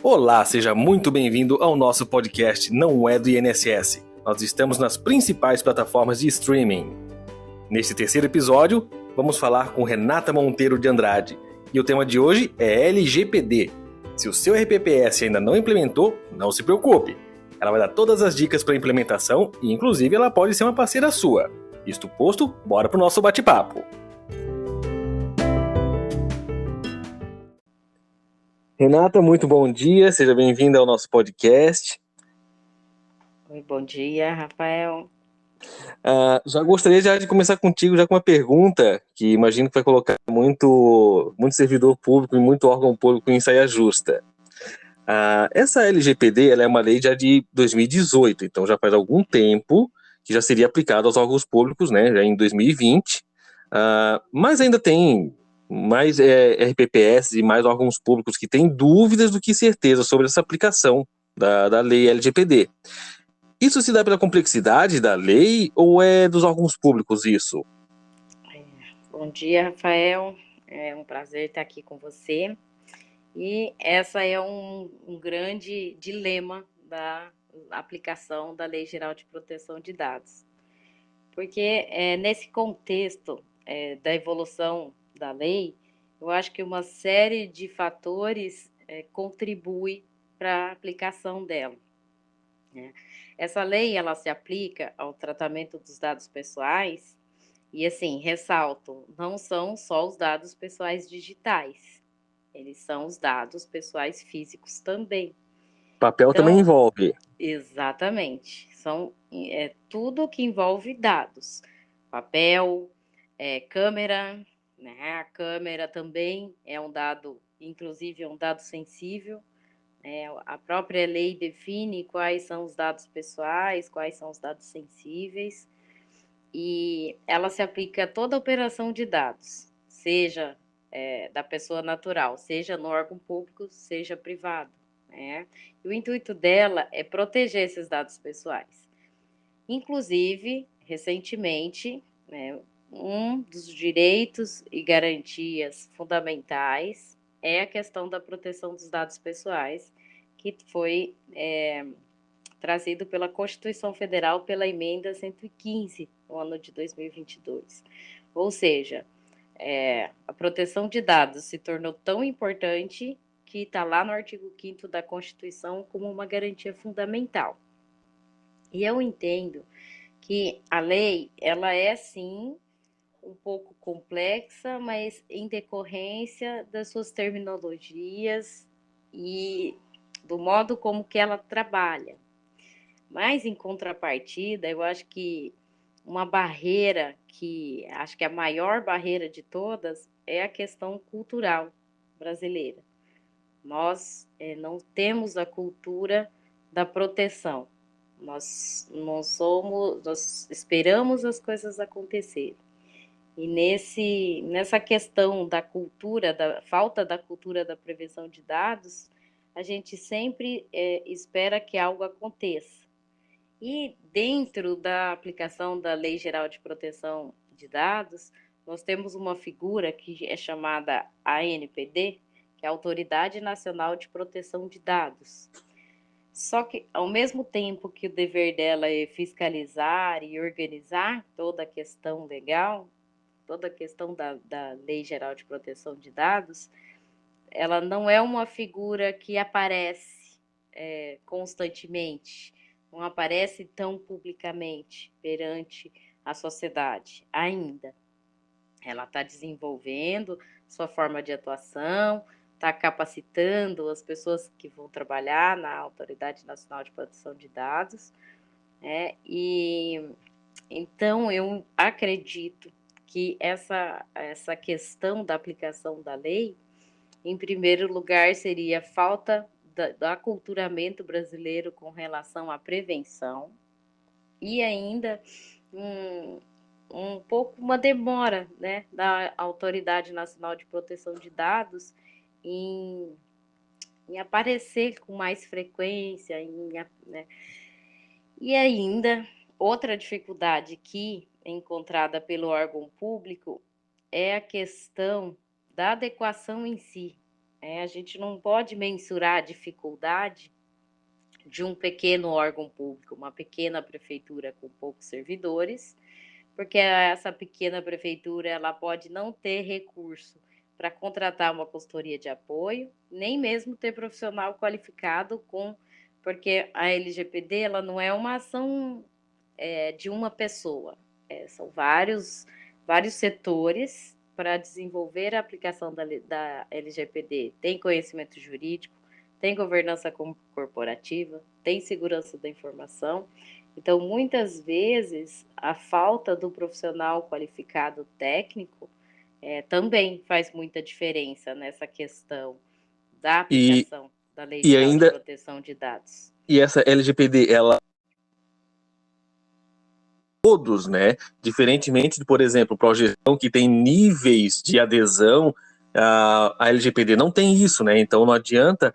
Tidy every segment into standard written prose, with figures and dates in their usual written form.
Olá, seja muito bem-vindo ao nosso podcast Não é do INSS. Nós estamos nas principais plataformas de streaming. Neste terceiro episódio, vamos falar com Renata Monteiro de Andrade. E o tema de hoje é LGPD. Se o seu RPPS ainda não implementou, não se preocupe. Ela vai dar todas as dicas para a implementação e, inclusive, ela pode ser uma parceira sua. Isto posto, bora pro nosso bate-papo. Renata, muito bom dia, seja bem-vinda ao nosso podcast. Oi, bom dia, Rafael. Já gostaria de começar contigo já com uma pergunta que imagino que vai colocar muito servidor público e muito órgão público em saia justa. Essa LGPD ela é uma lei já de 2018, então já faz algum tempo que já seria aplicada aos órgãos públicos, né, já em 2020, mas ainda tem mais RPPS e mais órgãos públicos que têm dúvidas do que certeza sobre essa aplicação da lei LGPD. Isso se dá pela complexidade da lei ou é dos órgãos públicos isso? Bom dia, Rafael. É um prazer estar aqui com você. E essa é um grande dilema da aplicação da Lei Geral de Proteção de Dados. Porque nesse contexto da evolução da lei, eu acho que uma série de fatores contribui para a aplicação dela. Essa lei ela se aplica ao tratamento dos dados pessoais e, assim, ressalto, não são só os dados pessoais digitais, eles são os dados pessoais físicos também. Papel Então, também envolve. exatamente, são tudo que envolve dados, papel, câmera, né? A câmera também é um dado, inclusive é um dado sensível. A própria lei define quais são os dados pessoais, quais são os dados sensíveis, e ela se aplica a toda operação de dados, seja da pessoa natural, seja no órgão público, seja privado, né? E o intuito dela é proteger esses dados pessoais. Inclusive, recentemente, né, um dos direitos e garantias fundamentais é a questão da proteção dos dados pessoais, que foi trazido pela Constituição Federal pela emenda 115, no ano de 2022. Ou seja, a proteção de dados se tornou tão importante que está lá no artigo 5º da Constituição como uma garantia fundamental. E eu entendo que a lei, ela é sim um pouco complexa, mas em decorrência das suas terminologias e do modo como que ela trabalha. Mas em contrapartida, eu acho que uma barreira que acho que a maior barreira de todas é a questão cultural brasileira. Nós não temos a cultura da proteção. Nós não somos, nós esperamos as coisas acontecerem. E nessa questão da cultura, da falta da cultura da prevenção de dados, a gente sempre espera que algo aconteça. E dentro da aplicação da Lei Geral de Proteção de Dados, nós temos uma figura que é chamada ANPD, que é a Autoridade Nacional de Proteção de Dados. Só que, ao mesmo tempo que o dever dela é fiscalizar e organizar toda a questão legal, toda a questão da Lei Geral de Proteção de Dados, ela não é uma figura que aparece constantemente, não aparece tão publicamente perante a sociedade ainda. Ela está desenvolvendo sua forma de atuação, está capacitando as pessoas que vão trabalhar na Autoridade Nacional de Proteção de Dados, e então eu acredito que essa questão da aplicação da lei, em primeiro lugar, seria a falta do aculturamento brasileiro com relação à prevenção e ainda um pouco uma demora, né, da Autoridade Nacional de Proteção de Dados em aparecer com mais frequência, né? E ainda outra dificuldade que é encontrada pelo órgão público é a questão da adequação em si. A gente não pode mensurar a dificuldade de um pequeno órgão público, uma pequena prefeitura com poucos servidores, porque essa pequena prefeitura ela pode não ter recurso para contratar uma consultoria de apoio, nem mesmo ter profissional qualificado porque a LGPD ela não é uma ação de uma pessoa, são vários setores para desenvolver a aplicação da LGPD. Tem conhecimento jurídico, tem governança corporativa, tem segurança da informação. Então, muitas vezes, a falta do profissional qualificado técnico também faz muita diferença nessa questão da E, aplicação da Lei e Geral de ainda, Proteção de Dados. e essa LGPD, ela todos, né? Diferentemente de, por exemplo, projeção que tem níveis de adesão, a LGPD não tem isso, né? Então não adianta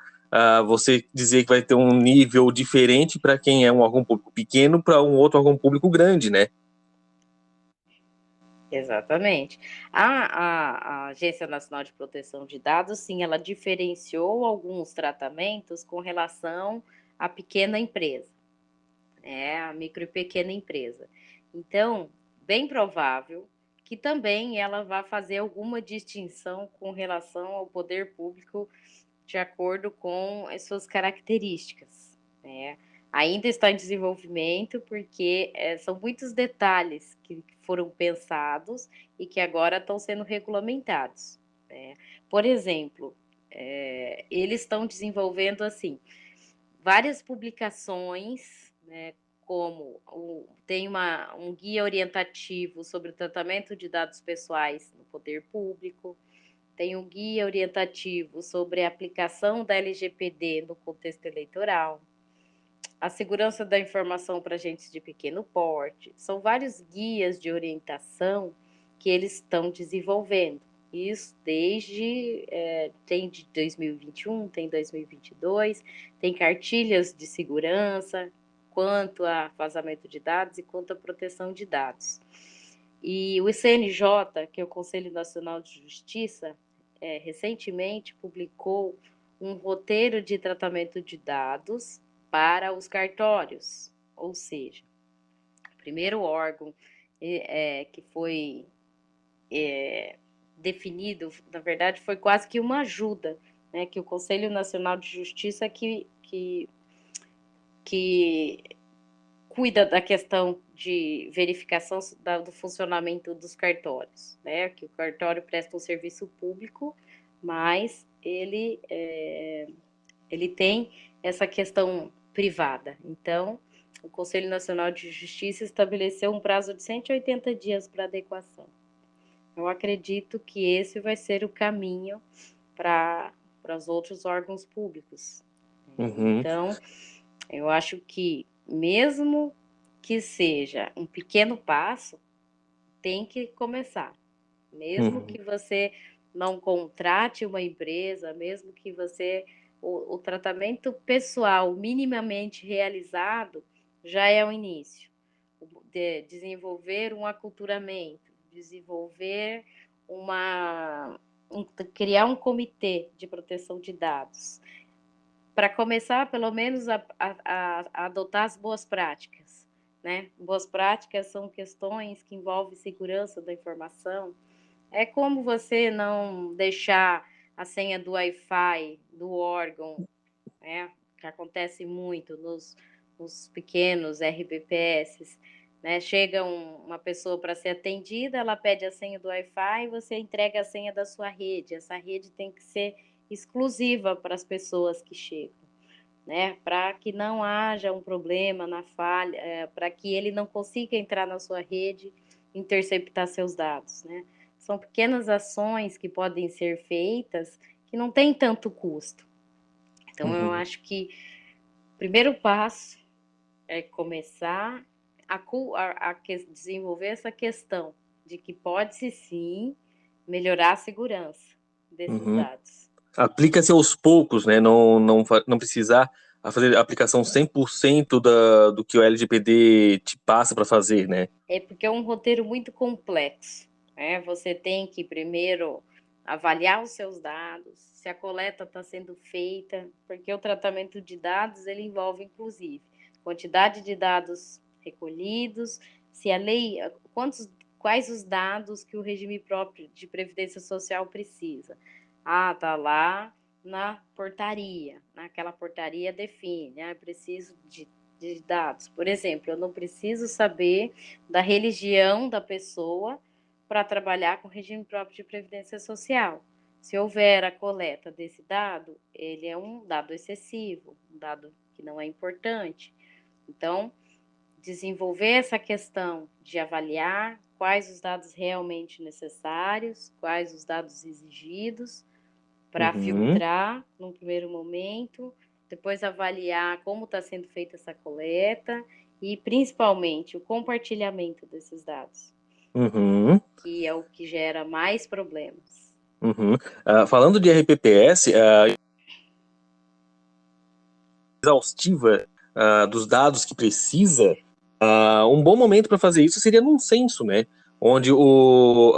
você dizer que vai ter um nível diferente para quem é um órgão público pequeno para um outro órgão público grande, né? Exatamente. A Agência Nacional de Proteção de Dados, sim, ela diferenciou alguns tratamentos com relação à pequena empresa, a micro e pequena empresa. Então, bem provável que também ela vá fazer alguma distinção com relação ao poder público de acordo com as suas características, né? Ainda está em desenvolvimento porque são muitos detalhes que foram pensados e que agora estão sendo regulamentados, né? Por exemplo, eles estão desenvolvendo assim várias publicações, né, como tem um guia orientativo sobre o tratamento de dados pessoais no poder público, tem um guia orientativo sobre a aplicação da LGPD no contexto eleitoral, a segurança da informação para agentes de pequeno porte. São vários guias de orientação que eles estão desenvolvendo. Isso tem de 2021, tem 2022, tem cartilhas de segurança quanto a vazamento de dados e quanto à proteção de dados. E o CNJ, que é o Conselho Nacional de Justiça, recentemente publicou um roteiro de tratamento de dados para os cartórios, ou seja, o primeiro órgão que foi definido, na verdade, foi quase que uma ajuda, né, que o Conselho Nacional de Justiça que cuida da questão de verificação do funcionamento dos cartórios, né? Que o cartório presta um serviço público, mas ele tem essa questão privada. Então, o Conselho Nacional de Justiça estabeleceu um prazo de 180 dias para adequação. Eu acredito que esse vai ser o caminho para os outros órgãos públicos. Uhum. Então, eu acho que mesmo que seja um pequeno passo, tem que começar. Mesmo que você não contrate uma empresa, mesmo que você o tratamento pessoal minimamente realizado já é o início. Desenvolver um aculturamento, desenvolver criar um comitê de proteção de dados, para começar, pelo menos, a adotar as boas práticas, né? Boas práticas são questões que envolvem segurança da informação. É como você não deixar a senha do Wi-Fi do órgão, né? Que acontece muito nos pequenos RBPS, né? Chega uma pessoa para ser atendida, ela pede a senha do Wi-Fi e você entrega a senha da sua rede. Essa rede tem que ser exclusiva para as pessoas que chegam, né? Para que não haja um problema na falha, para que ele não consiga entrar na sua rede e interceptar seus dados, né? São pequenas ações que podem ser feitas que não tem tanto custo. Então, eu acho que o primeiro passo é começar a desenvolver essa questão de que pode-se sim melhorar a segurança desses dados. Aplica-se aos poucos, né? Não precisar fazer a aplicação 100% do que o LGPD te passa para fazer, né? É porque é um roteiro muito complexo, né? Você tem que primeiro avaliar os seus dados, se a coleta está sendo feita, porque o tratamento de dados ele envolve, inclusive, quantidade de dados recolhidos, se a lei, quais os dados que o regime próprio de previdência social precisa. Ah, tá lá na portaria, naquela portaria define, preciso de dados. Por exemplo, eu não preciso saber da religião da pessoa para trabalhar com o regime próprio de previdência social. Se houver a coleta desse dado, ele é um dado excessivo, um dado que não é importante. Então, desenvolver essa questão de avaliar quais os dados realmente necessários, quais os dados exigidos, para filtrar num primeiro momento, depois avaliar como está sendo feita essa coleta e, principalmente, o compartilhamento desses dados, que é o que gera mais problemas. Falando de RPPS, exaustiva dos dados que precisa, um bom momento para fazer isso seria num censo, né? Onde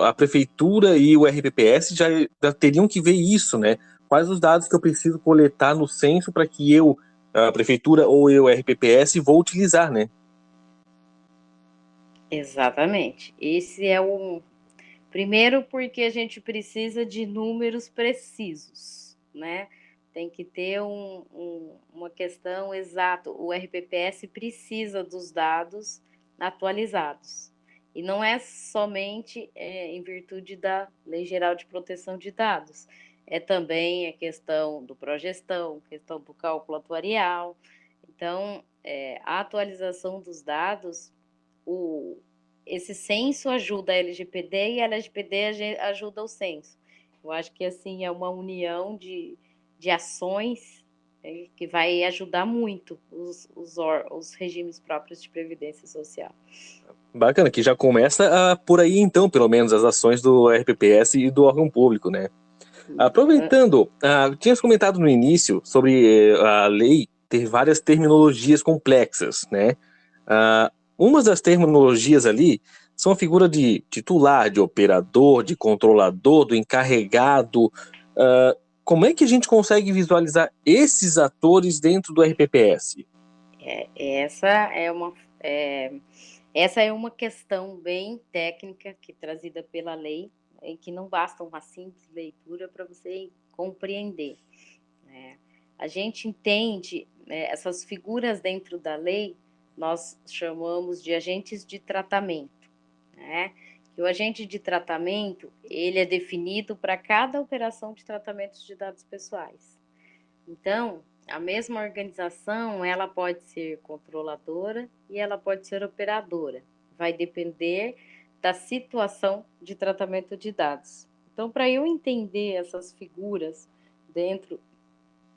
a prefeitura e o RPPS já teriam que ver isso, né? Quais os dados que eu preciso coletar no censo para que eu, a prefeitura ou eu, RPPS, vou utilizar, né? Exatamente. Esse é o primeiro, porque a gente precisa de números precisos, né? Tem que ter uma questão exata. O RPPS precisa dos dados atualizados. E não é somente em virtude da Lei Geral de Proteção de Dados. É também a questão do progestão, questão do cálculo atuarial. Então, a atualização dos dados, esse censo ajuda a LGPD e a LGPD ajuda o censo. Eu acho que assim é uma união de ações que vai ajudar muito os regimes próprios de previdência social. Bacana, que já começa por aí então, pelo menos, as ações do RPPS e do órgão público, né? Aproveitando, tinhas comentado no início sobre a lei ter várias terminologias complexas, né? Uma das terminologias ali são a figura de titular, de operador, de controlador, do encarregado. Como é que a gente consegue visualizar esses atores dentro do RPPS? Essa é uma questão bem técnica que trazida pela lei, em que não basta uma simples leitura para você compreender, né? A gente entende, né, essas figuras dentro da lei, nós chamamos de agentes de tratamento, né? E o agente de tratamento, ele é definido para cada operação de tratamento de dados pessoais. Então, a mesma organização, ela pode ser controladora e ela pode ser operadora. Vai depender da situação de tratamento de dados. Então, para eu entender essas figuras dentro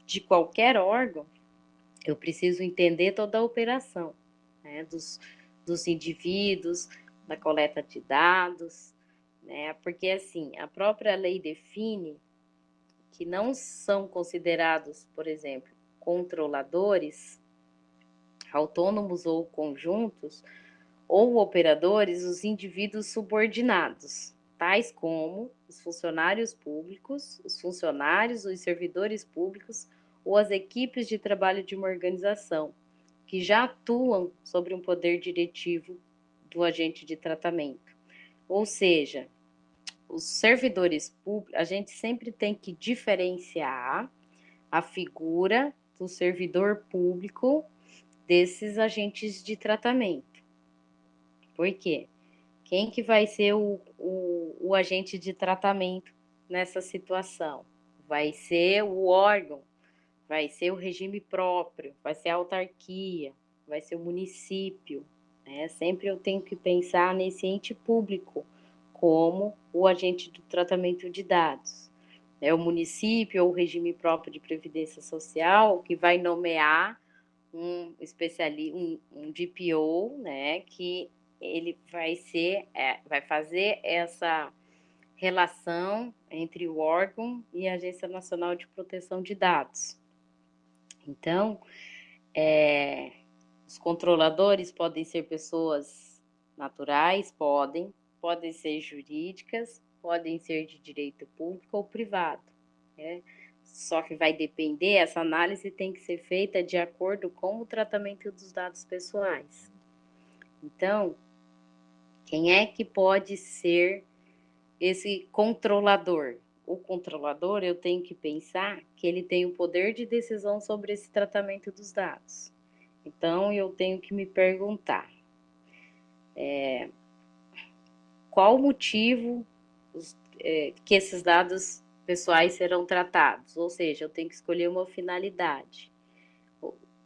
de qualquer órgão, eu preciso entender toda a operação, né, dos indivíduos, da coleta de dados, né, porque assim, a própria lei define que não são considerados, por exemplo, controladores, autônomos ou conjuntos, ou operadores, os indivíduos subordinados, tais como os funcionários públicos, os funcionários, os servidores públicos ou as equipes de trabalho de uma organização, que já atuam sobre um poder diretivo do agente de tratamento. Ou seja, os servidores públicos, a gente sempre tem que diferenciar a figura do servidor público desses agentes de tratamento. Por quê? Quem que vai ser o agente de tratamento nessa situação? Vai ser o órgão, vai ser o regime próprio, vai ser a autarquia, vai ser o município, né? Sempre eu tenho que pensar nesse ente público como o agente do tratamento de dados. É o município ou o regime próprio de previdência social que vai nomear um especialista, um DPO, né, que ele vai fazer essa relação entre o órgão e a Agência Nacional de Proteção de Dados. Então, os controladores podem ser pessoas naturais, podem ser jurídicas, podem ser de direito público ou privado, né? Só que vai depender, essa análise tem que ser feita de acordo com o tratamento dos dados pessoais. Então, quem é que pode ser esse controlador? O controlador, eu tenho que pensar que ele tem o poder de decisão sobre esse tratamento dos dados. Então, eu tenho que me perguntar, qual o motivo que esses dados pessoais serão tratados? Ou seja, eu tenho que escolher uma finalidade.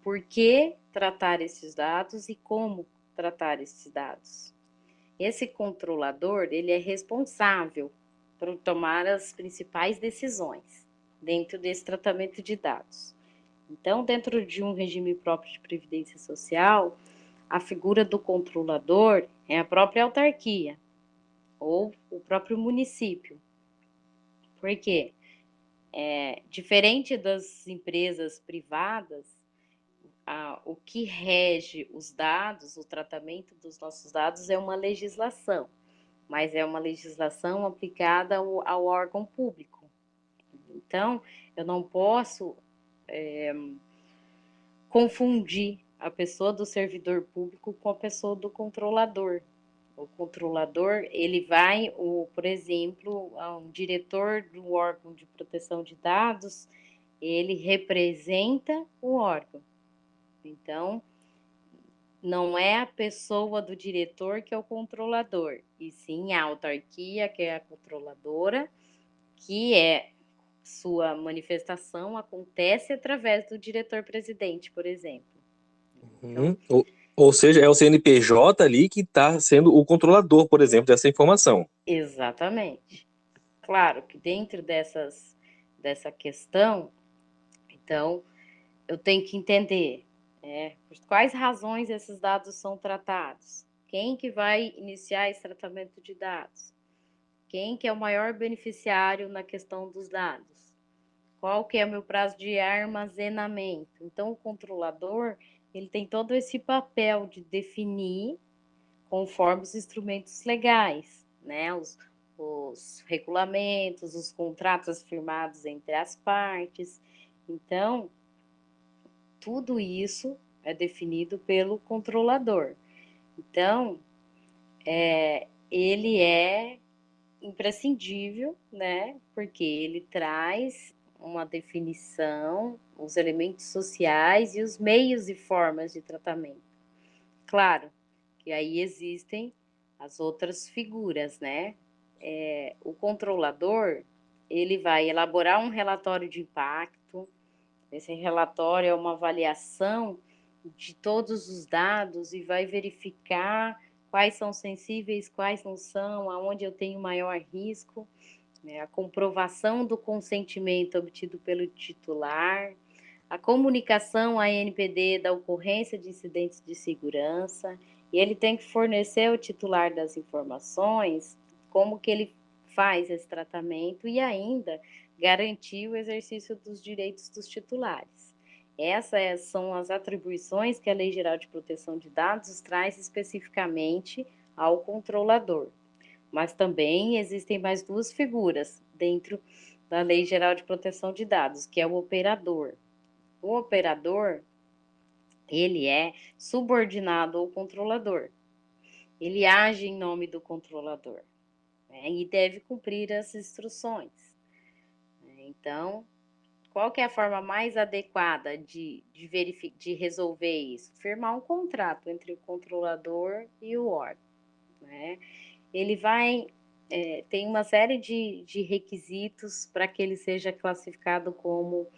Por que tratar esses dados e como tratar esses dados? Esse controlador, ele é responsável por tomar as principais decisões dentro desse tratamento de dados. Então, dentro de um regime próprio de previdência social, a figura do controlador é a própria autarquia ou o próprio município. Por quê? Diferente das empresas privadas, o que rege os dados, o tratamento dos nossos dados é uma legislação, mas é uma legislação aplicada ao órgão público. Então, eu não posso confundir a pessoa do servidor público com a pessoa do controlador. O controlador, ele vai, por exemplo, um diretor do órgão de proteção de dados, ele representa o órgão. Então, não é a pessoa do diretor que é o controlador, e sim a autarquia, que é a controladora, que sua manifestação acontece através do diretor-presidente, por exemplo. Então, Ou seja, é o CNPJ ali que está sendo o controlador, por exemplo, dessa informação. exatamente. Claro que dentro dessa questão, então, eu tenho que entender por quais razões esses dados são tratados, quem que vai iniciar esse tratamento de dados, quem que é o maior beneficiário na questão dos dados, qual que é o meu prazo de armazenamento. Então, o controlador, ele tem todo esse papel de definir conforme os instrumentos legais, né? Os regulamentos, os contratos firmados entre as partes. Então, tudo isso é definido pelo controlador. Então, ele é imprescindível, né? Porque ele traz uma definição, os elementos sociais e os meios e formas de tratamento. Claro que aí existem as outras figuras, né? O controlador, ele vai elaborar um relatório de impacto. Esse relatório é uma avaliação de todos os dados e vai verificar quais são sensíveis, quais não são, aonde eu tenho maior risco, né? A comprovação do consentimento obtido pelo titular, a comunicação à ANPD da ocorrência de incidentes de segurança, e ele tem que fornecer ao titular das informações como que ele faz esse tratamento e ainda garantir o exercício dos direitos dos titulares. Essas são as atribuições que a Lei Geral de Proteção de Dados traz especificamente ao controlador. Mas também existem mais duas figuras dentro da Lei Geral de Proteção de Dados, que é o operador. O operador, ele é subordinado ao controlador. Ele age em nome do controlador, né, e deve cumprir as instruções. Então, qual que é a forma mais adequada de resolver isso? Firmar um contrato entre o controlador e o órgão, né? Ele vai tem uma série de requisitos para que ele seja classificado como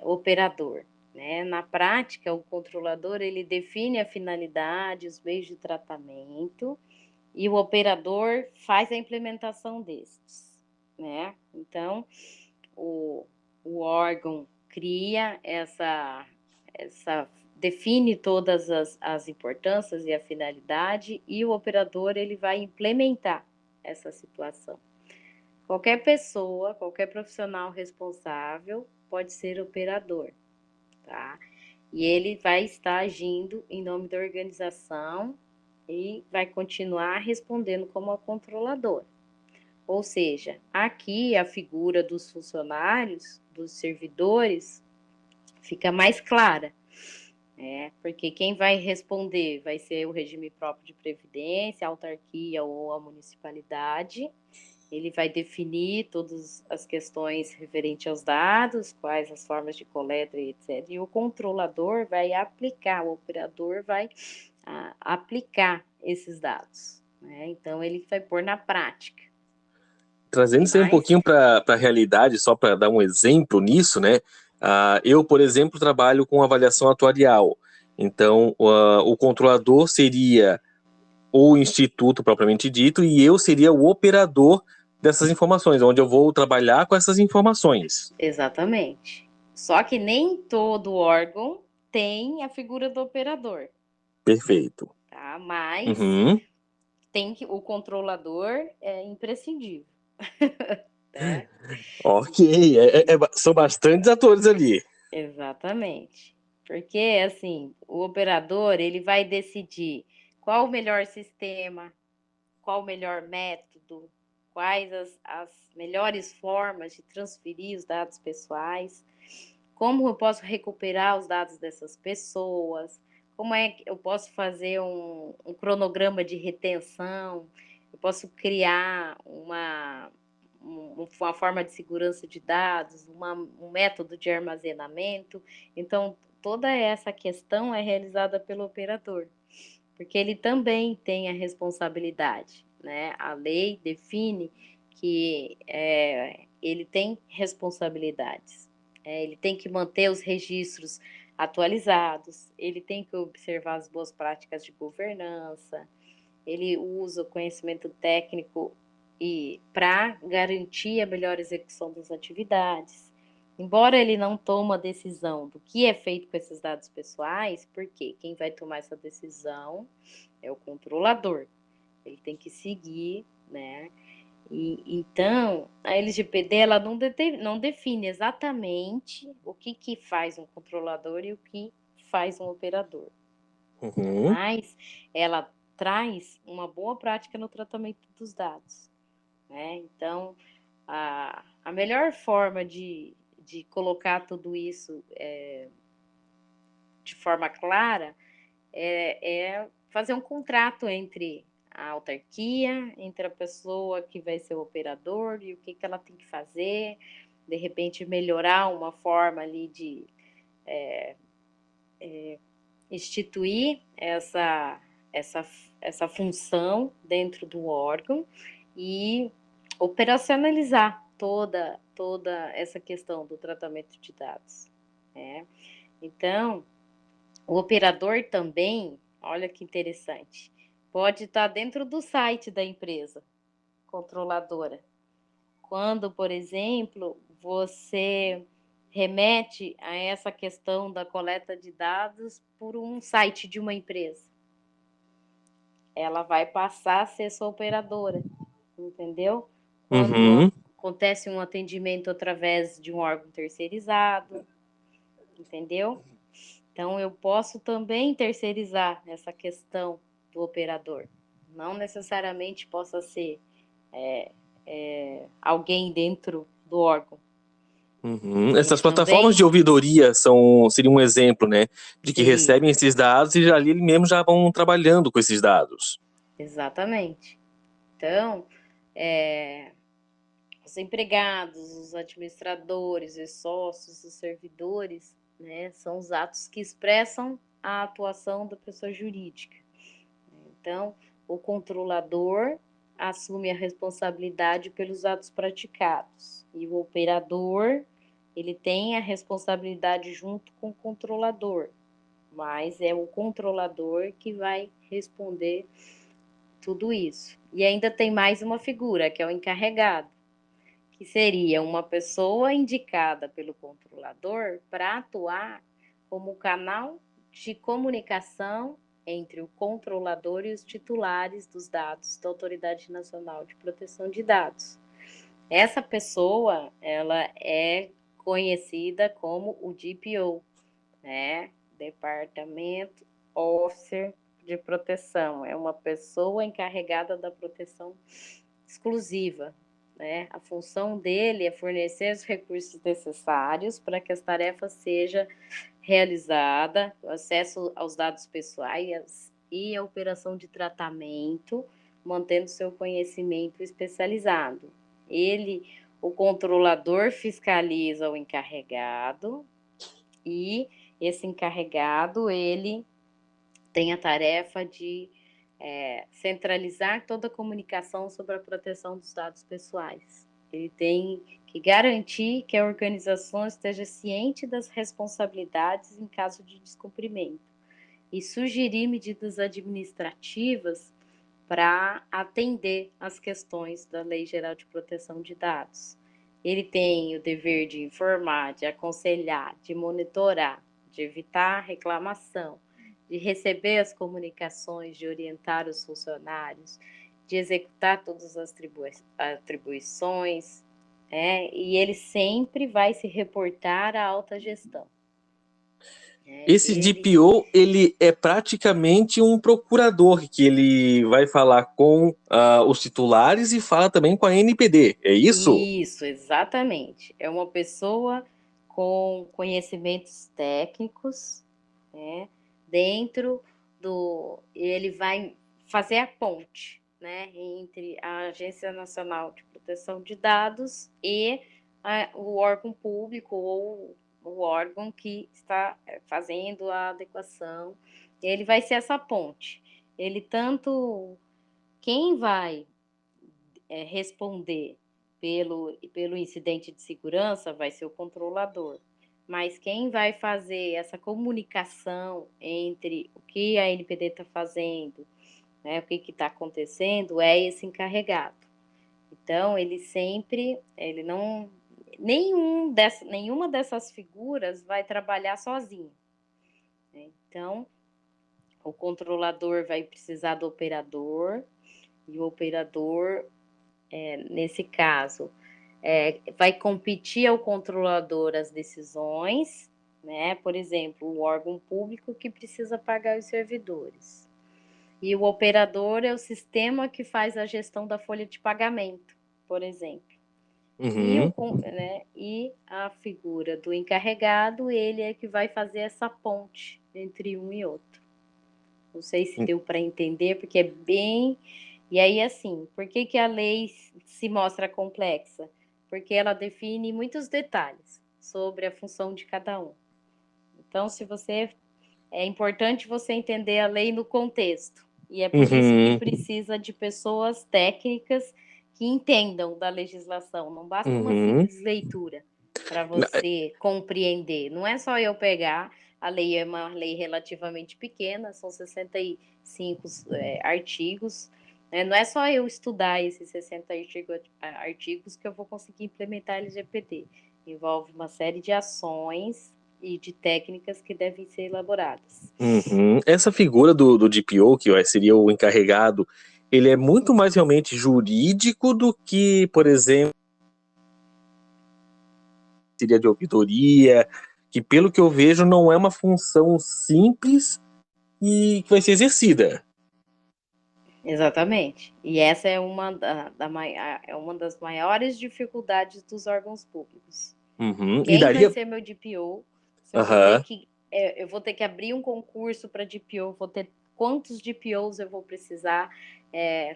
operador, né? Na prática, o controlador ele define a finalidade, os meios de tratamento e o operador faz a implementação destes, né? Então, o órgão cria define todas as importâncias e a finalidade e o operador ele vai implementar essa situação. Qualquer pessoa, qualquer profissional responsável pode ser operador, tá? E ele vai estar agindo em nome da organização e vai continuar respondendo como a controladora. Ou seja, aqui a figura dos funcionários, dos servidores, fica mais clara. Porque quem vai responder vai ser o regime próprio de previdência, a autarquia ou a municipalidade. Ele vai definir todas as questões referentes aos dados, quais as formas de coleta e etc. E o controlador vai aplicar, o operador vai aplicar esses dados. Então, ele vai pôr na prática. Trazendo isso aí um pouquinho para a realidade, só para dar um exemplo nisso, né? Eu, por exemplo, trabalho com avaliação atuarial. Então, o controlador seria o instituto propriamente dito e eu seria o operador dessas informações, onde eu vou trabalhar com essas informações. Exatamente. Só que nem todo órgão tem a figura do operador. Perfeito. Tá? Mas Uhum. o controlador é imprescindível. Né? Ok, são bastantes atores ali. Exatamente. Porque, assim, o operador, ele vai decidir qual o melhor sistema, qual o melhor método, quais as melhores formas de transferir os dados pessoais, como eu posso recuperar os dados dessas pessoas, como é que eu posso fazer um cronograma de retenção, eu posso criar uma forma de segurança de dados, um método de armazenamento. Então, toda essa questão é realizada pelo operador, porque ele também tem a responsabilidade, né? A lei define que ele tem responsabilidades. Ele tem que manter os registros atualizados, ele tem que observar as boas práticas de governança, ele usa o conhecimento técnico para garantir a melhor execução das atividades. Embora ele não tome a decisão do que é feito com esses dados pessoais, porque quem vai tomar essa decisão é o controlador. Ele tem que seguir, né? Então, a LGPD ela não define exatamente o que faz um controlador e o que faz um operador. Uhum. Mas ela traz uma boa prática no tratamento dos dados. Então, a melhor forma de colocar tudo isso de forma clara é fazer um contrato entre a autarquia, entre a pessoa que vai ser o operador e o que ela tem que fazer, de repente melhorar uma forma ali de instituir essa função dentro do órgão e operacionalizar toda essa questão do tratamento de dados. Então, o operador também, olha que interessante, pode estar dentro do site da empresa controladora. Quando, por exemplo, você remete a essa questão da coleta de dados por um site de uma empresa, ela vai passar a ser sua operadora, entendeu? Quando Uhum. acontece um atendimento através de um órgão terceirizado, entendeu? Então, eu posso também terceirizar essa questão do operador. Não necessariamente possa ser alguém dentro do órgão. Uhum. Ele Essas plataformas também. de ouvidoria seriam um exemplo, né? De que Sim, recebem esses dados e ali mesmo já vão trabalhando com esses dados. exatamente. Então, os empregados, os administradores, os sócios, os servidores, né, são os atos que expressam a atuação da pessoa jurídica. Então, o controlador assume a responsabilidade pelos atos praticados e o operador ele tem a responsabilidade junto com o controlador, mas é o controlador que vai responder tudo isso. E ainda tem mais uma figura, que é o encarregado, que seria uma pessoa indicada pelo controlador para atuar como canal de comunicação entre o controlador e os titulares dos dados da Autoridade Nacional de Proteção de Dados. Essa pessoa, ela é conhecida como o DPO, né? Departamento Officer de Proteção. É uma pessoa encarregada da proteção exclusiva né? A função dele é fornecer os recursos necessários para que as tarefas sejam realizadas, o acesso aos dados pessoais e a operação de tratamento, mantendo seu conhecimento especializado. O controlador fiscaliza o encarregado e esse encarregado, ele tem a tarefa de centralizar toda a comunicação sobre a proteção dos dados pessoais. Ele tem que garantir que a organização esteja ciente das responsabilidades em caso de descumprimento e sugerir medidas administrativas para atender às questões da Lei Geral de Proteção de Dados. Ele tem o dever de informar, de aconselhar, de monitorar, de evitar reclamação, de receber as comunicações, de orientar os funcionários, de executar todas as atribuições, e ele sempre vai se reportar à alta gestão. Esse DPO, ele é praticamente um procurador, que ele vai falar com os titulares e fala também com a NPD, é isso? Isso, exatamente. É uma pessoa com conhecimentos técnicos, né, dentro ele vai fazer a ponte, né, entre a Agência Nacional de Proteção de Dados e o órgão público ou o órgão que está fazendo a adequação. Ele vai ser essa ponte. Quem vai responder pelo incidente de segurança vai ser o controlador. Mas quem vai fazer essa comunicação entre o que a NPD está fazendo, né, o que está acontecendo, é esse encarregado. Então, nenhuma dessas figuras vai trabalhar sozinho. Né? Então, o controlador vai precisar do operador, e o operador, nesse caso, vai competir ao controlador as decisões, né? Por exemplo, o órgão público que precisa pagar os servidores. E o operador é o sistema que faz a gestão da folha de pagamento, por exemplo. Uhum. E a figura do encarregado, ele é que vai fazer essa ponte entre um e outro. Não sei se deu para entender, porque é bem... E aí, assim, por que a lei se mostra complexa? Porque ela define muitos detalhes sobre a função de cada um. Então, é importante você entender a lei no contexto. E é por isso que precisa de pessoas técnicas que entendam da legislação. Não basta uma simples leitura para você compreender. Não é só eu pegar, a lei é uma lei relativamente pequena, são 65 artigos. Não é só eu estudar esses 60 artigos que eu vou conseguir implementar a LGPD. Envolve uma série de ações e de técnicas que devem ser elaboradas. Essa figura do DPO, que seria o encarregado, ele é muito mais realmente jurídico do que, por exemplo, seria de auditoria, que pelo que eu vejo não é uma função simples e que vai ser exercida. Exatamente. E essa é uma das maiores dificuldades dos órgãos públicos. Quem vai ser meu DPO? Eu vou ter que abrir um concurso para DPO, vou ter quantos DPOs eu vou precisar?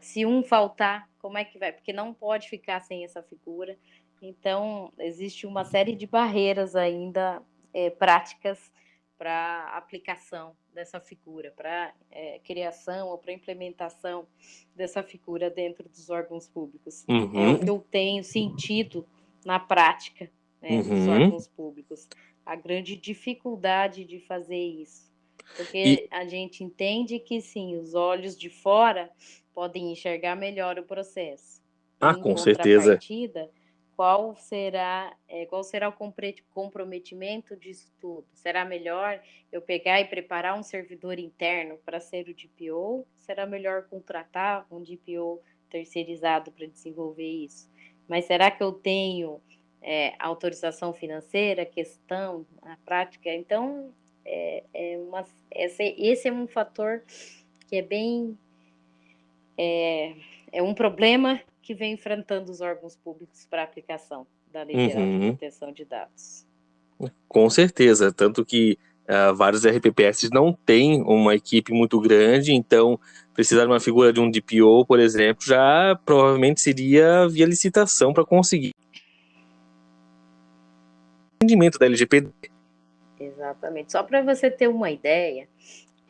Se um faltar, como é que vai? Porque não pode ficar sem essa figura. Então, existe uma série de barreiras ainda práticas para aplicação dessa figura, para criação ou para implementação dessa figura dentro dos órgãos públicos. É o que eu tenho sentido na prática, dos órgãos públicos. A grande dificuldade de fazer isso. Porque a gente entende que, sim, os olhos de fora podem enxergar melhor o processo. Com certeza. Qual será o comprometimento disso tudo? Será melhor eu pegar e preparar um servidor interno para ser o DPO? Será melhor contratar um DPO terceirizado para desenvolver isso? Mas será que eu tenho autorização financeira, questão, na prática? Então, esse é um fator que é bem... É um problema que vem enfrentando os órgãos públicos para a aplicação da Lei Geral de Uhum. Proteção de Dados. Com certeza, tanto que vários RPPS não têm uma equipe muito grande, então precisar de uma figura de um DPO, por exemplo, já provavelmente seria via licitação para conseguir o entendimento da LGPD. Exatamente. Só para você ter uma ideia,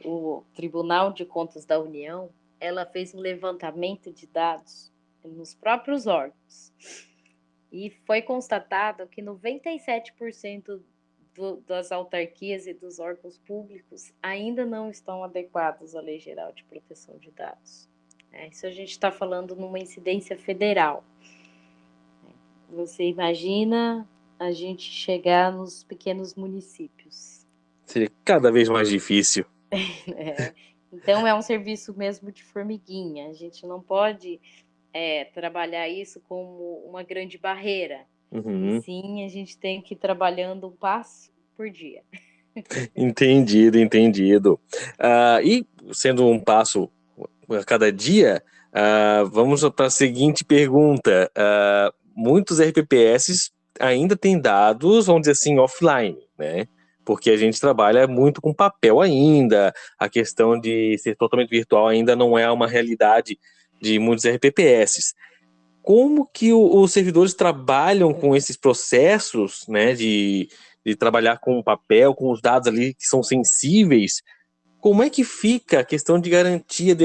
o Tribunal de Contas da União, ela fez um levantamento de dados nos próprios órgãos e foi constatado que 97% das autarquias e dos órgãos públicos ainda não estão adequados à Lei Geral de Proteção de Dados. Isso a gente está falando numa incidência federal. Você imagina a gente chegar nos pequenos municípios. Seria cada vez mais difícil. Então, é um serviço mesmo de formiguinha. A gente não pode trabalhar isso como uma grande barreira. Uhum. E sim, a gente tem que ir trabalhando um passo por dia. Entendido, entendido. E sendo um passo a cada dia, vamos para a seguinte pergunta. Muitos RPPS ainda têm dados, vamos dizer assim, offline, né? Porque a gente trabalha muito com papel ainda, a questão de ser totalmente virtual ainda não é uma realidade de muitos RPPS. Como que os servidores trabalham com esses processos, né, de trabalhar com o papel, com os dados ali que são sensíveis? Como é que fica a questão de garantia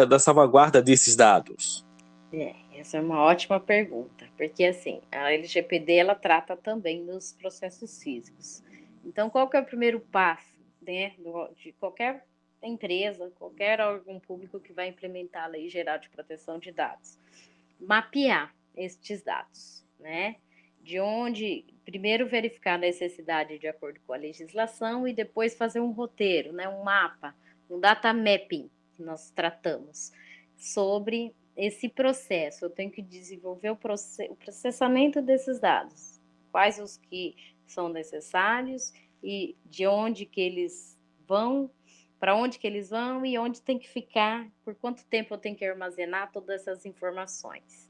da salvaguarda desses dados? Essa é uma ótima pergunta, porque assim, a LGPD ela trata também dos processos físicos. Então, qual que é o primeiro passo, né, de qualquer empresa, qualquer órgão público que vai implementar a Lei Geral de Proteção de Dados? Mapear estes dados, né? De onde, primeiro verificar a necessidade de acordo com a legislação e depois fazer um roteiro, né, um mapa, um data mapping que nós tratamos sobre esse processo. Eu tenho que desenvolver o processamento desses dados, quais os que são necessários e de onde que eles vão, para onde que eles vão e onde tem que ficar, por quanto tempo eu tenho que armazenar todas essas informações.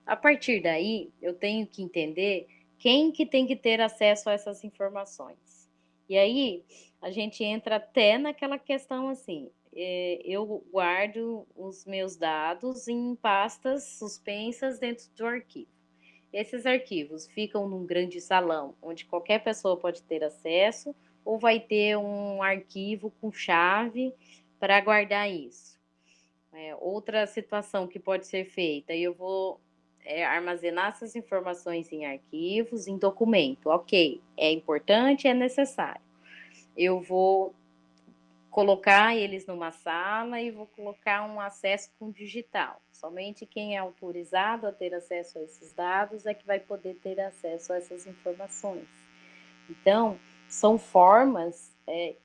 A partir daí, eu tenho que entender quem que tem que ter acesso a essas informações. E aí, a gente entra até naquela questão assim, eu guardo os meus dados em pastas suspensas dentro do arquivo. Esses arquivos ficam num grande salão, onde qualquer pessoa pode ter acesso, ou vai ter um arquivo com chave para guardar isso. Outra situação que pode ser feita, eu vou armazenar essas informações em arquivos, em documento. Ok, é importante, é necessário. Eu vou colocar eles numa sala e vou colocar um acesso com digital. Somente quem é autorizado a ter acesso a esses dados é que vai poder ter acesso a essas informações. Então, são formas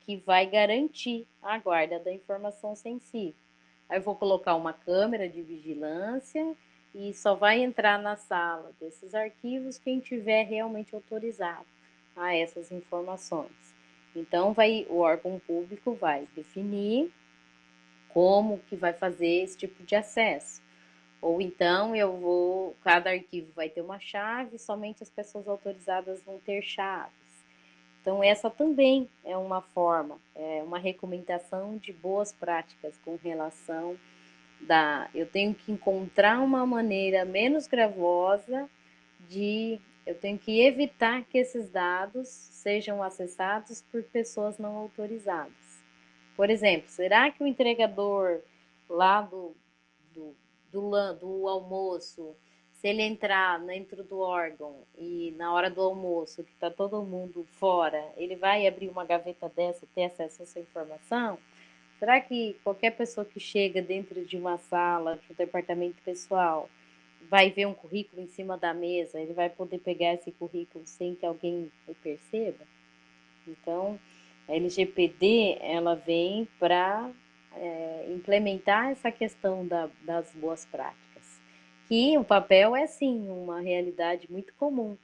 que vai garantir a guarda da informação sensível. Aí eu vou colocar uma câmera de vigilância e só vai entrar na sala desses arquivos quem tiver realmente autorizado a essas informações. Então, o órgão público vai definir como que vai fazer esse tipo de acesso. Ou então cada arquivo vai ter uma chave, somente as pessoas autorizadas vão ter chaves. Então, essa também é uma forma, é uma recomendação de boas práticas com relação eu tenho que encontrar uma maneira menos gravosa eu tenho que evitar que esses dados sejam acessados por pessoas não autorizadas. Por exemplo, será que o entregador lá do, do almoço, se ele entrar dentro do órgão e na hora do almoço, que está todo mundo fora, ele vai abrir uma gaveta dessa e ter acesso a essa informação? Será que qualquer pessoa que chega dentro de uma sala, de um departamento pessoal, vai ver um currículo em cima da mesa, ele vai poder pegar esse currículo sem que alguém o perceba? Então, a LGPD, ela vem para implementar essa questão das boas práticas, que o papel é, sim, uma realidade muito comum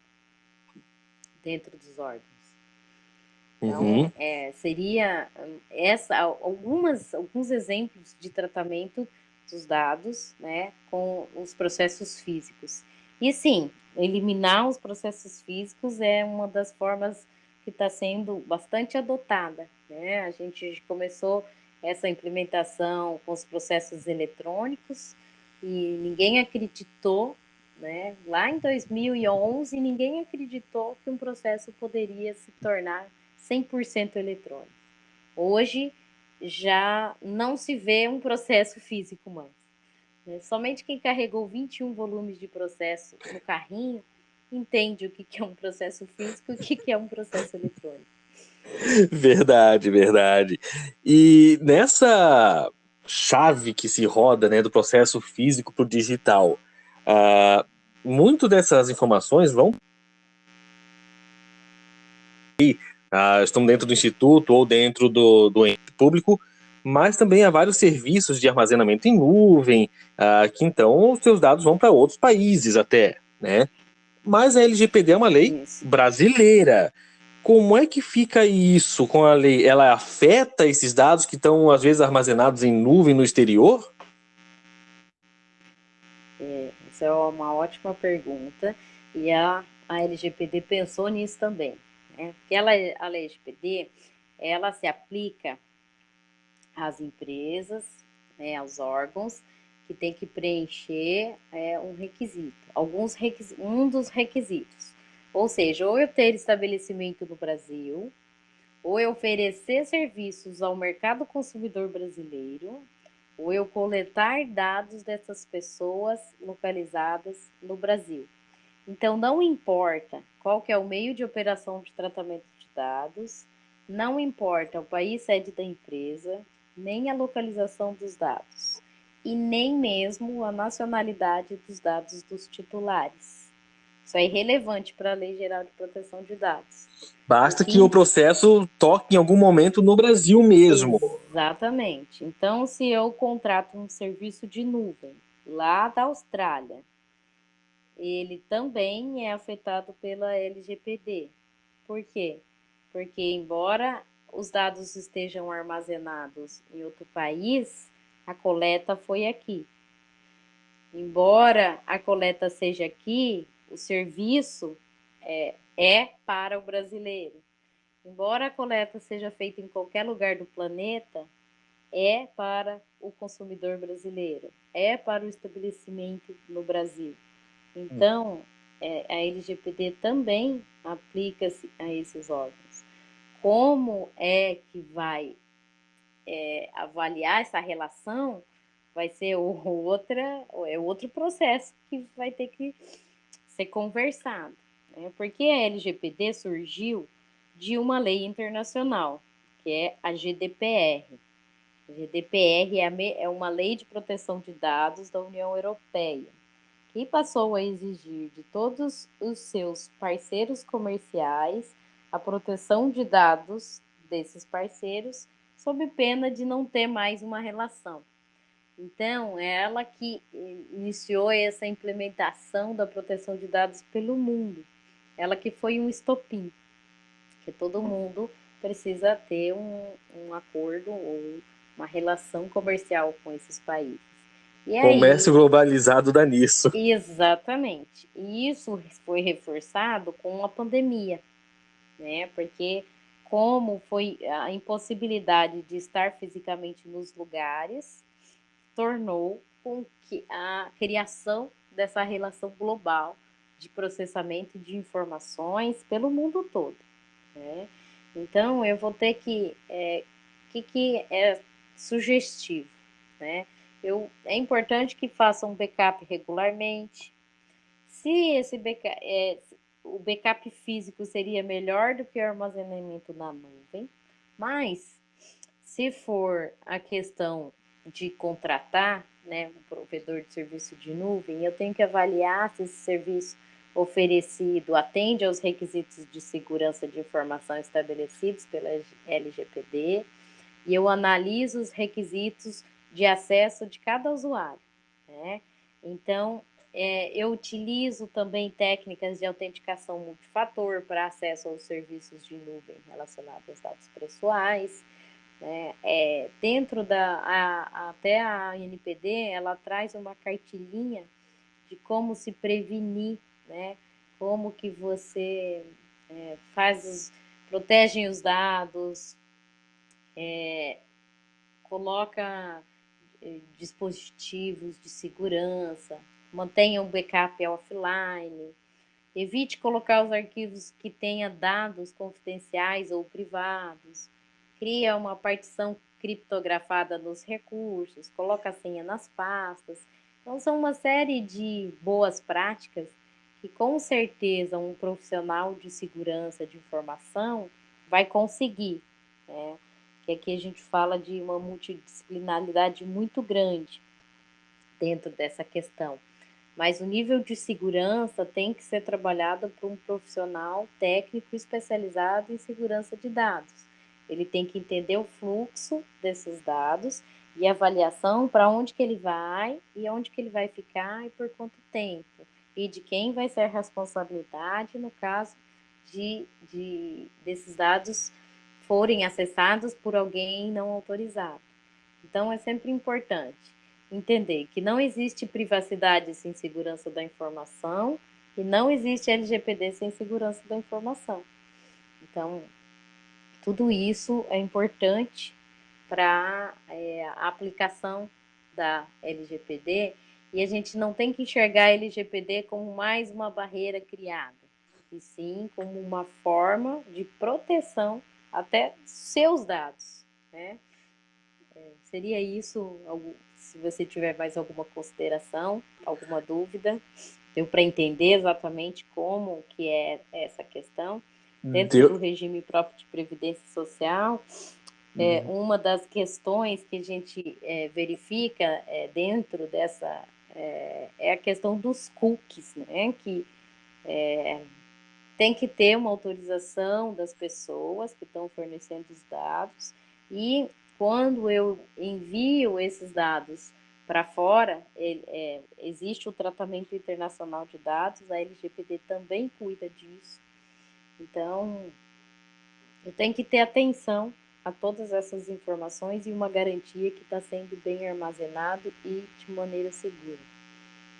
dentro dos órgãos. Então, seria alguns exemplos de tratamento dos dados, né, com os processos físicos. E sim, eliminar os processos físicos é uma das formas que está sendo bastante adotada, né? A gente começou essa implementação com os processos eletrônicos e ninguém acreditou, né? Lá em 2011, ninguém acreditou que um processo poderia se tornar 100% eletrônico. Hoje já não se vê um processo físico mais, né? Somente quem carregou 21 volumes de processo no carrinho entende o que é um processo físico e o que é um processo eletrônico. Verdade, verdade. E nessa chave que se roda, né, do processo físico para o digital, muito dessas informações estão dentro do instituto ou dentro do ente público, mas também há vários serviços de armazenamento em nuvem, que então os seus dados vão para outros países até, né? Mas a LGPD é uma lei Isso. brasileira. Como é que fica isso com a lei? Ela afeta esses dados que estão, às vezes, armazenados em nuvem no exterior? Essa é uma ótima pergunta e a LGPD pensou nisso também, né? Porque a LGPD, ela se aplica às empresas, né, aos órgãos que tem que preencher um requisito, um dos requisitos. Ou seja, ou eu ter estabelecimento no Brasil, ou eu oferecer serviços ao mercado consumidor brasileiro, ou eu coletar dados dessas pessoas localizadas no Brasil. Então, não importa qual que é o meio de operação de tratamento de dados, não importa o país sede da empresa, nem a localização dos dados, e nem mesmo a nacionalidade dos dados dos titulares. Isso é irrelevante para a Lei Geral de Proteção de Dados. Basta que o processo toque em algum momento no Brasil mesmo. Exatamente. Então, se eu contrato um serviço de nuvem lá da Austrália, ele também é afetado pela LGPD. Por quê? Porque, embora os dados estejam armazenados em outro país, a coleta foi aqui. Embora a coleta seja aqui, o serviço é para o brasileiro. Embora a coleta seja feita em qualquer lugar do planeta, é para o consumidor brasileiro, é para o estabelecimento no Brasil. Então, a LGPD também aplica-se a esses órgãos. Como é que vai avaliar essa relação? Vai ser outro processo que vai ter que ser conversado, né? Porque a LGPD surgiu de uma lei internacional, que é a GDPR. A GDPR é uma lei de proteção de dados da União Europeia, que passou a exigir de todos os seus parceiros comerciais a proteção de dados desses parceiros, sob pena de não ter mais uma relação. Então, é ela que iniciou essa implementação da proteção de dados pelo mundo. Ela que foi um estopim, que todo mundo precisa ter um acordo ou uma relação comercial com esses países. E Comércio aí, globalizado dá nisso. exatamente. E isso foi reforçado com a pandemia, né? Porque como foi a impossibilidade de estar fisicamente nos lugares, tornou com que a criação dessa relação global de processamento de informações pelo mundo todo, né? Então, eu vou ter que é sugestivo, né? É importante que façam um backup regularmente. Se esse o backup físico seria melhor do que o armazenamento na nuvem, mas se for a questão de contratar, né, um provedor de serviço de nuvem, eu tenho que avaliar se esse serviço oferecido atende aos requisitos de segurança de informação estabelecidos pela LGPD e eu analiso os requisitos de acesso de cada usuário, né? Então, eu utilizo também técnicas de autenticação multifator para acesso aos serviços de nuvem relacionados aos dados pessoais. né? Dentro até a ANPD, ela traz uma cartilhinha de como se prevenir, né? Como que você protege os dados, coloca dispositivos de segurança, mantenha um backup offline, evite colocar os arquivos que tenha dados confidenciais ou privados, cria uma partição criptografada nos recursos, coloca a senha nas pastas. Então, são uma série de boas práticas que, com certeza, um profissional de segurança de informação vai conseguir, né? Que aqui a gente fala de uma multidisciplinaridade muito grande dentro dessa questão. Mas o nível de segurança tem que ser trabalhado por um profissional técnico especializado em segurança de dados. Ele tem que entender o fluxo desses dados e avaliação para onde que ele vai e onde que ele vai ficar e por quanto tempo. E de quem vai ser a responsabilidade no caso desses dados forem acessados por alguém não autorizado. Então, é sempre importante entender que não existe privacidade sem segurança da informação e não existe LGPD sem segurança da informação. Então, tudo isso é importante para a aplicação da LGPD e a gente não tem que enxergar a LGPD como mais uma barreira criada, e sim como uma forma de proteção até seus dados, né? Seria isso, se você tiver mais alguma consideração, alguma dúvida, deu para entender exatamente como que é essa questão. Dentro do Deu. regime próprio de previdência social, uma das questões que a gente verifica dentro dessa é a questão dos cookies, né? Que tem que ter uma autorização das pessoas que estão fornecendo os dados e quando eu envio esses dados para fora, existe o tratamento internacional de dados, a LGPD também cuida disso. Então, eu tenho que ter atenção a todas essas informações e uma garantia que está sendo bem armazenado e de maneira segura.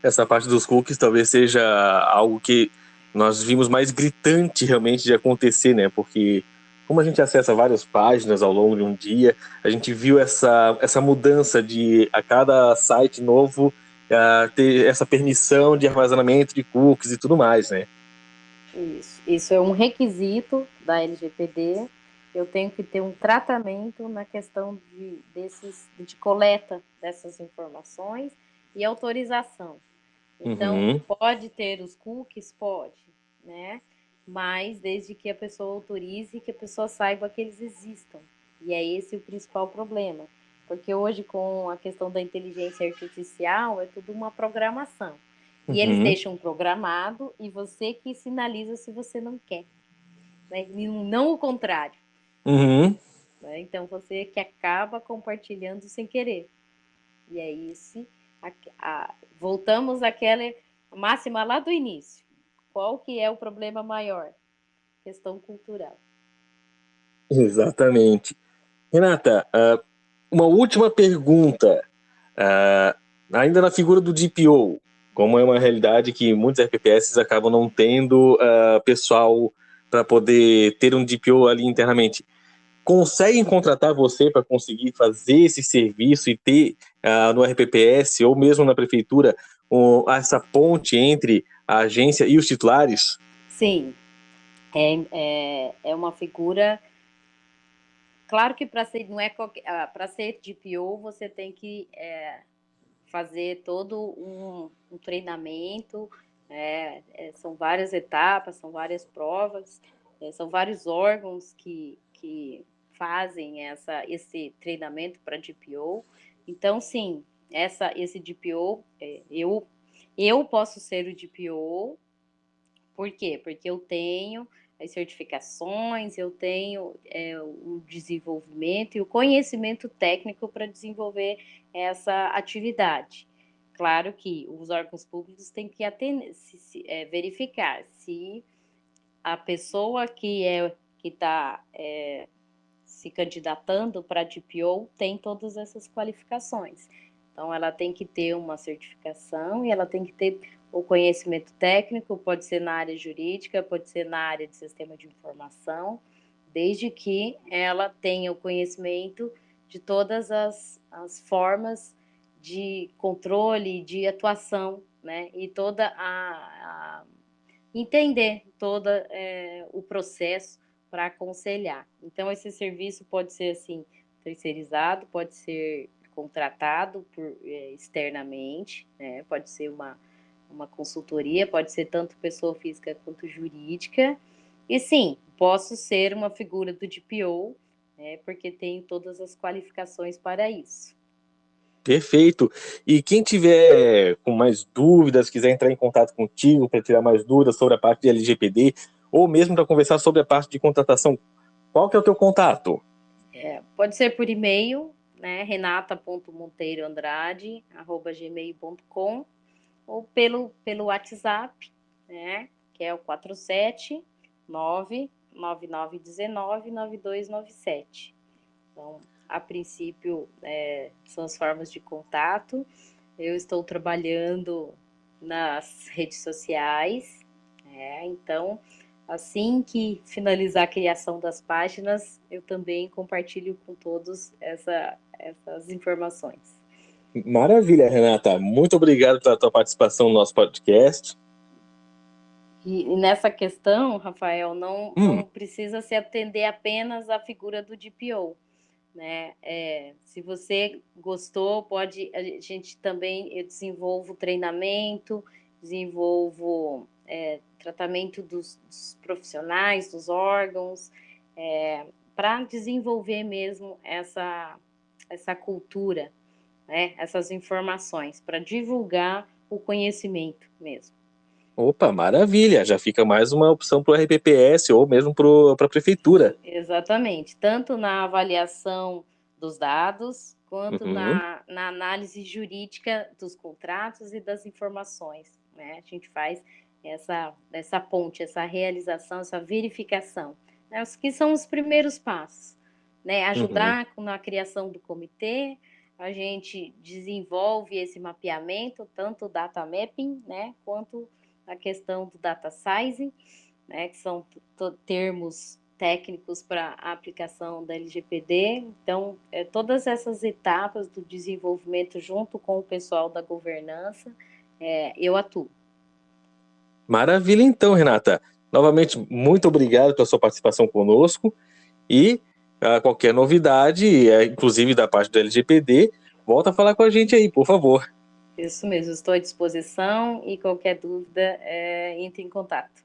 Essa parte dos cookies talvez seja algo que nós vimos mais gritante realmente de acontecer, né? Porque como a gente acessa várias páginas ao longo de um dia, a gente viu essa mudança de a cada site novo ter essa permissão de armazenamento de cookies e tudo mais, né? Isso é um requisito da LGPD. Eu tenho que ter um tratamento na questão de coleta dessas informações e autorização. Então, Uhum. pode ter os cookies? Pode, né? Mas desde que a pessoa autorize e que a pessoa saiba que eles existam. E é esse o principal problema. Porque hoje, com a questão da inteligência artificial, é tudo uma programação. E eles Uhum. deixam programado e você que sinaliza se você não quer. Né? E não o contrário. Uhum. Né? Então, você que acaba compartilhando sem querer. E é isso. Voltamos àquela máxima lá do início. Qual que é o problema maior? Questão cultural. Exatamente. Renata, uma última pergunta. Ainda na figura do DPO, como é uma realidade que muitos RPPS acabam não tendo pessoal para poder ter um DPO ali internamente. Conseguem contratar você para conseguir fazer esse serviço e ter no RPPS ou mesmo na prefeitura essa ponte entre a agência e os titulares? Sim, é uma figura. Claro que para ser, não é para ser DPO, você tem que fazer todo um treinamento, são várias etapas, são várias provas, são vários órgãos que fazem esse treinamento para DPO. Então, sim, esse DPO, eu posso ser o DPO, por quê? Porque eu tenho as certificações, eu tenho o desenvolvimento e o conhecimento técnico para desenvolver essa atividade. Claro que os órgãos públicos têm que verificar se a pessoa que está se candidatando para a DPO tem todas essas qualificações. Então, ela tem que ter uma certificação e ela tem que ter o conhecimento técnico, pode ser na área jurídica, pode ser na área de sistema de informação, desde que ela tenha o conhecimento de todas as formas de controle, de atuação, né? E toda entender todo o processo para aconselhar. Então, esse serviço pode ser assim terceirizado, pode ser contratado externamente, né? Pode ser uma consultoria, pode ser tanto pessoa física quanto jurídica. E sim, posso ser uma figura do DPO, né? Porque tenho todas as qualificações para isso. Perfeito. E quem tiver com mais dúvidas, quiser entrar em contato contigo para tirar mais dúvidas sobre a parte de LGPD, ou mesmo para conversar sobre a parte de contratação, qual que é o teu contato? Pode ser por e-mail, né, renata.monteiroandrade@gmail.com, ou pelo WhatsApp, né, que é o 479-9919-9297. Então, a princípio, são as formas de contato. Eu estou trabalhando nas redes sociais, então, assim que finalizar a criação das páginas, eu também compartilho com todos essas informações. Maravilha, Renata. Muito obrigado pela tua participação no nosso podcast. E nessa questão, Rafael, não precisa se atender apenas à figura do DPO, né? Se você gostou, a gente também, eu desenvolvo treinamento, desenvolvo tratamento dos profissionais, dos órgãos, para desenvolver mesmo essa cultura, né? Essas informações, para divulgar o conhecimento mesmo. Opa, maravilha! Já fica mais uma opção para o RPPS ou mesmo para a prefeitura. Exatamente, tanto na avaliação dos dados, quanto na análise jurídica dos contratos e das informações, né? A gente faz essa ponte, essa realização, essa verificação, né? Os que são os primeiros passos, né? Ajudar na criação do comitê, a gente desenvolve esse mapeamento, tanto o data mapping, né, quanto a questão do data sizing, né, que são termos técnicos para a aplicação da LGPD. Então, todas essas etapas do desenvolvimento junto com o pessoal da governança, eu atuo. Maravilha, então, Renata. Novamente, muito obrigado pela sua participação conosco e qualquer novidade, inclusive da parte do LGPD, volta a falar com a gente aí, por favor. Isso mesmo, estou à disposição e qualquer dúvida, entre em contato.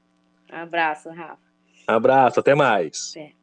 Um abraço, Rafa. Abraço, até mais. Até.